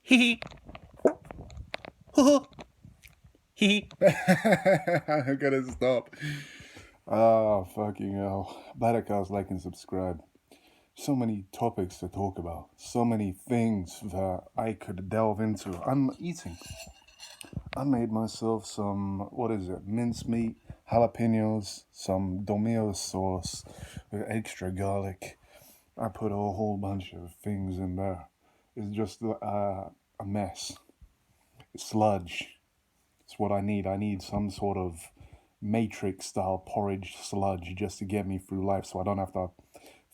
Hee hee. Hee. I gotta stop. Oh, fucking hell. Bladder Cast, like and subscribe. So many topics to talk about. So many things that I could delve into. I'm eating. I made myself some, what is it, mincemeat, jalapenos, some domino sauce with extra garlic. I put a whole bunch of things in there. It's just a mess. Sludge. It's what I need. I need some sort of matrix style porridge sludge just to get me through life so I don't have to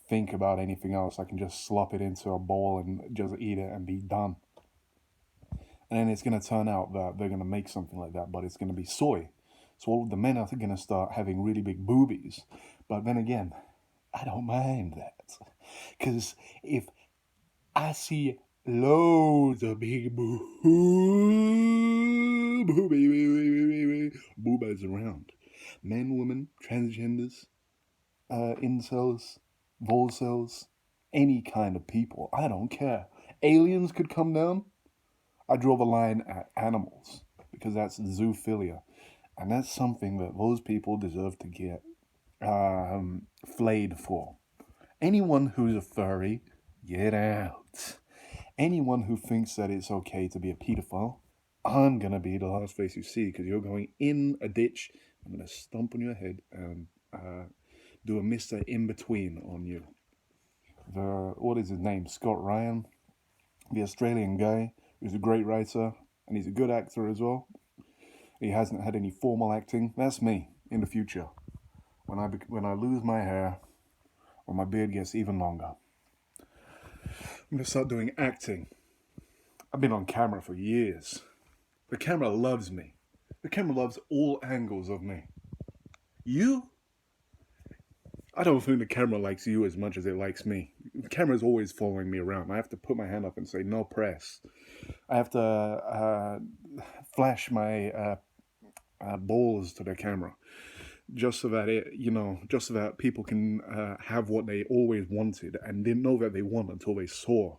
think about anything else. I can just slop it into a bowl and just eat it and be done. And then it's going to turn out that they're going to make something like that, but it's going to be soy. So all of the men are going to start having really big boobies. But then again, I don't mind that. Because if I see loads of big boobas around, men, women, transgenders, incels, volcels, any kind of people, I don't care. Aliens could come down. I draw the line at animals because that's zoophilia, and that's something that those people deserve to get flayed for. Anyone who's a furry, get out. Anyone who thinks that it's okay to be a pedophile, I'm gonna be the last face you see because you're going in a ditch. I'm gonna stomp on your head and do a Mr. In Between on you. What is his name? Scott Ryan, the Australian guy who's a great writer and he's a good actor as well. He hasn't had any formal acting. That's me in the future. When I lose my hair or my beard gets even longer, I'm gonna start doing acting. I've been on camera for years. The camera loves me. The camera loves all angles of me. You? I don't think the camera likes you as much as it likes me. The camera's always following me around. I have to put my hand up and say, no press. I have to flash my balls to the camera just so that just so that people can have what they always wanted and didn't know that they want until they saw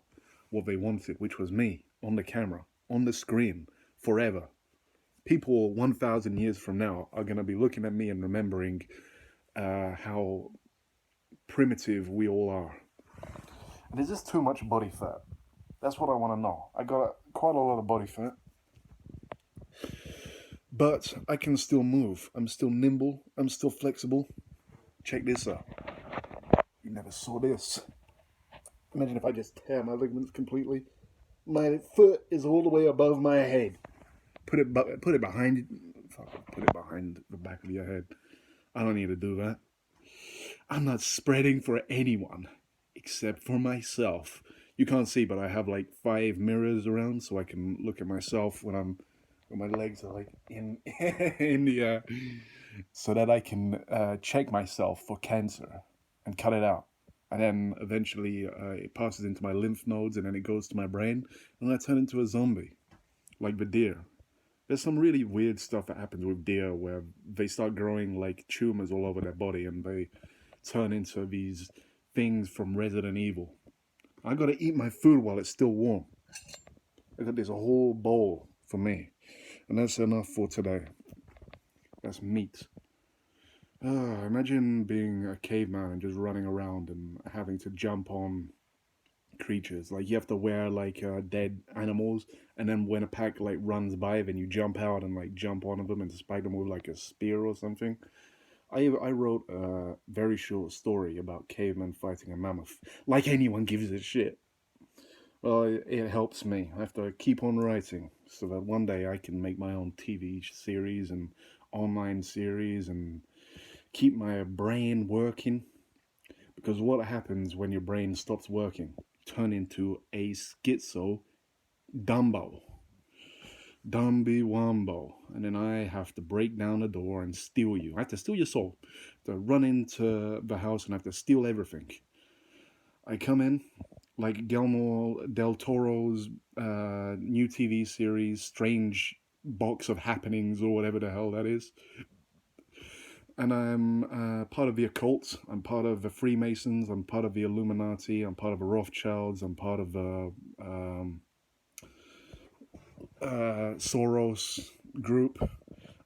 what they wanted, which was me on the camera, on the screen, forever. People 1,000 years from now are going to be looking at me and remembering how primitive we all are. And is this too much body fat? That's what I want to know. I got quite a lot of body fat. But I can still move. I'm still nimble. I'm still flexible. Check this out. You never saw this. Imagine if I just tear my ligaments completely. My foot is all the way above my head. Put it behind. Put it behind the back of your head. I don't need to do that. I'm not spreading for anyone except for myself. You can't see, but I have like 5 mirrors around so I can look at myself when my legs are like in in the air, so that I can check myself for cancer and cut it out. And then eventually it passes into my lymph nodes and then it goes to my brain and I turn into a zombie, like the deer. There's some really weird stuff that happens with deer where they start growing like tumors all over their body and they turn into these things from Resident Evil. I gotta eat my food while it's still warm. I got this whole bowl for me. And that's enough for today. That's meat. Imagine being a caveman and just running around and having to jump on creatures. Like you have to wear like dead animals, and then when a pack like runs by, then you jump out and like jump onto them and spike them with like a spear or something. I wrote a very short story about cavemen fighting a mammoth. Like anyone gives a shit. Well, it helps me. I have to keep on writing so that one day I can make my own TV series and online series and keep my brain working. Because what happens when your brain stops working? You turn into a schizo Dumbo. Dumby Wombo. And then I have to break down the door and steal you. I have to steal your soul. To run into the house and I have to steal everything. I come in like Guillermo del Toro's new TV series, Strange Box of Happenings, or whatever the hell that is. And I'm part of the occult. I'm part of the Freemasons. I'm part of the Illuminati. I'm part of the Rothschilds. I'm part of the Soros group. I'm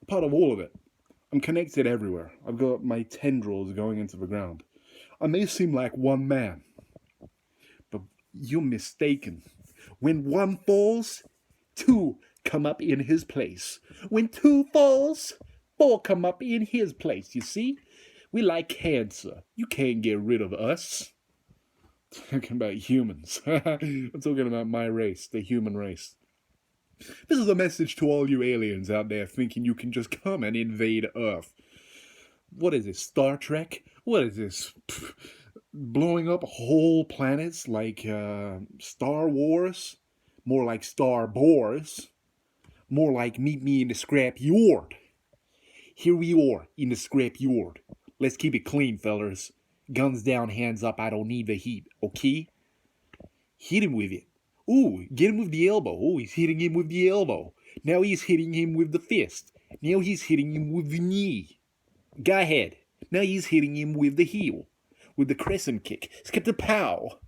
part of all of it. I'm connected everywhere. I've got my tendrils going into the ground. I may seem like one man, but you're mistaken. When one falls, two come up in his place. When two falls, four come up in his place. You see? We like cancer. You can't get rid of us. Talking about humans. I'm talking about my race, the human race. This is a message to all you aliens out there thinking you can just come and invade Earth. What is this, Star Trek? What is this? Blowing up whole planets like Star Wars? More like Star Boars? More like meet me in the scrap yard. Here we are in the scrap yard. Let's keep it clean, fellers. Guns down, hands up, I don't need the heat, okay? Hit him with it. Ooh, get him with the elbow. Oh, he's hitting him with the elbow. Now he's hitting him with the fist. Now he's hitting him with the knee. Go ahead. Now he's hitting him with the heel. With the crescent kick. Skip the pow.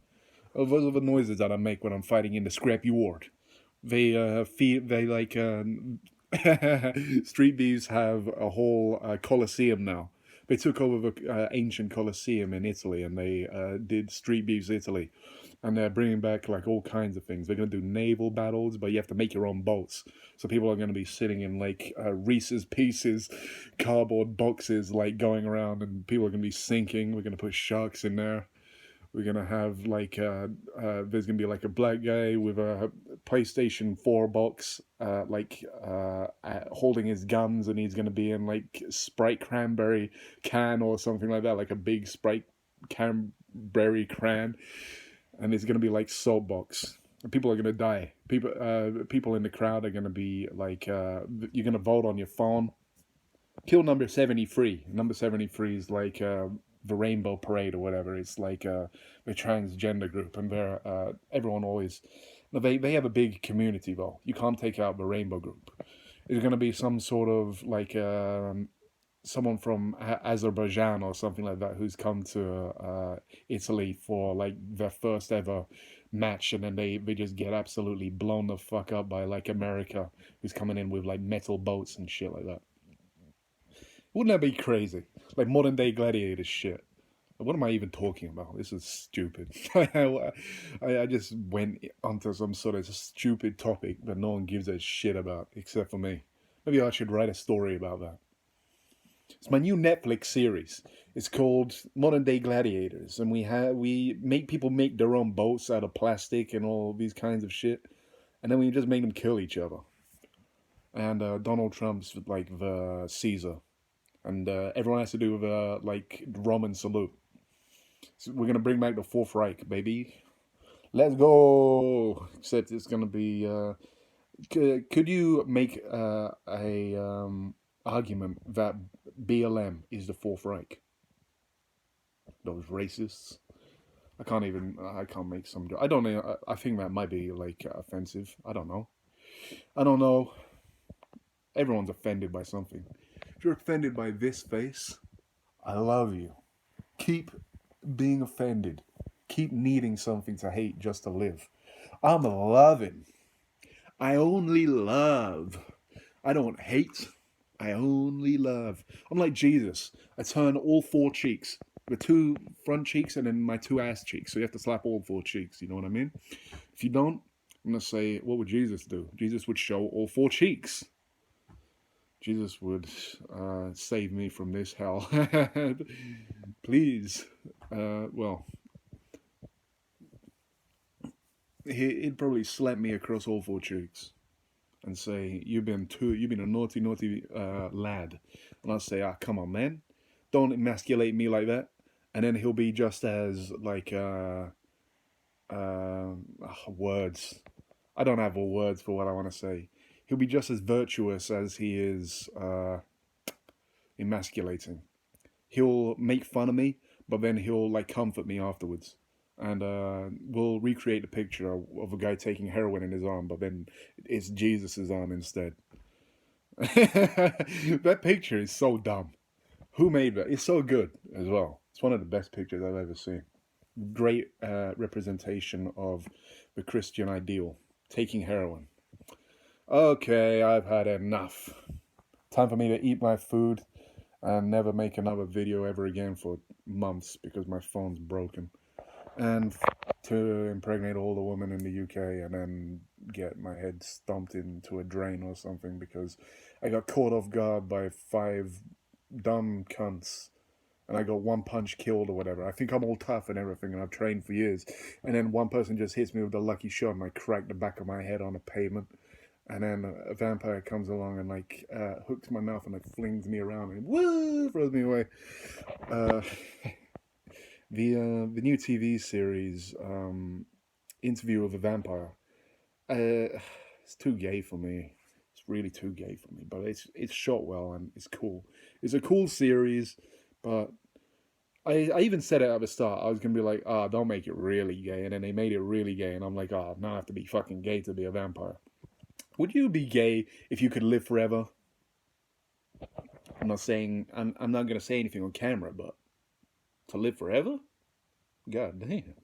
Oh, those are the noises that I make when I'm fighting in the scrap yard. They like, Street Beefs have a whole Colosseum now. They took over the ancient Colosseum in Italy, and they did Street Beefs Italy. And they're bringing back like all kinds of things. They're going to do naval battles, but you have to make your own boats. So people are going to be sitting in like Reese's Pieces cardboard boxes, like going around, and people are going to be sinking. We're going to put sharks in there. We're going to have like, there's going to be like a black guy with a PlayStation 4 box, holding his guns, and he's going to be in like Sprite Cranberry can or something like that, like a big Sprite Cranberry can. And it's going to be like soapbox. People are going to die. People in the crowd are going to be like, you're going to vote on your phone. Kill number 73. Number 73 is like the Rainbow Parade or whatever. It's like the transgender group, and they're everyone always. They have a big community though. You can't take out the Rainbow group. It's going to be some sort of like someone from Azerbaijan or something like that who's come to Italy for like their first ever match, and then they just get absolutely blown the fuck up by like America, who's coming in with like metal boats and shit like that. Wouldn't that be crazy? Like modern day gladiator shit. What am I even talking about? This is stupid. I just went onto some sort of stupid topic that no one gives a shit about except for me. Maybe I should write a story about that. It's my new Netflix series. It's called Modern Day Gladiators, and we make people make their own boats out of plastic and all these kinds of shit, and then we just make them kill each other. And Donald Trump's like the Caesar, and everyone has to do the like Roman salute. So we're gonna bring back the Fourth Reich, baby. Let's go. Except it's gonna be. Could you make a argument that BLM is the Fourth Reich? Those racists. I can't make some. I don't know. I think that might be like offensive. I don't know. Everyone's offended by something. If you're offended by this face, I love you. Keep being offended. Keep needing something to hate just to live. I'm loving. I only love. I don't hate. I only love. I'm like Jesus. I turn all four cheeks. The two front cheeks and then my two ass cheeks. So you have to slap all four cheeks. You know what I mean? If you don't, I'm going to say, what would Jesus do? Jesus would show all four cheeks. Jesus would save me from this hell. Please. Well, he'd probably slap me across all four cheeks and say, you've been a naughty lad. And I'll say, come on, man. Don't emasculate me like that. And then he'll be just as, like, words. I don't have all words for what I want to say. He'll be just as virtuous as he is emasculating. He'll make fun of me, but then he'll, like, comfort me afterwards. And we'll recreate the picture of a guy taking heroin in his arm, but then it's Jesus' arm instead. That picture is so dumb. Who made that? It's so good as well. It's one of the best pictures I've ever seen. Great representation of the Christian ideal, taking heroin. Okay, I've had enough. Time for me to eat my food and never make another video ever again for months because my phone's broken. And to impregnate all the women in the UK and then get my head stomped into a drain or something because I got caught off guard by 5 dumb cunts and I got one punch killed or whatever. I think I'm all tough and everything and I've trained for years. And then one person just hits me with a lucky shot and I crack the back of my head on a pavement. And then a vampire comes along and like hooks my mouth and like flings me around and woo, throws me away. The new TV series, Interview with a Vampire, it's too gay for me. It's really too gay for me, but it's shot well and it's cool. It's a cool series, but I even said it at the start. I was gonna be like, oh, don't make it really gay, and then they made it really gay, and I'm like, oh, now I have to be fucking gay to be a vampire. Would you be gay if you could live forever? I'm not saying I'm not gonna say anything on camera, but to live forever? God damn.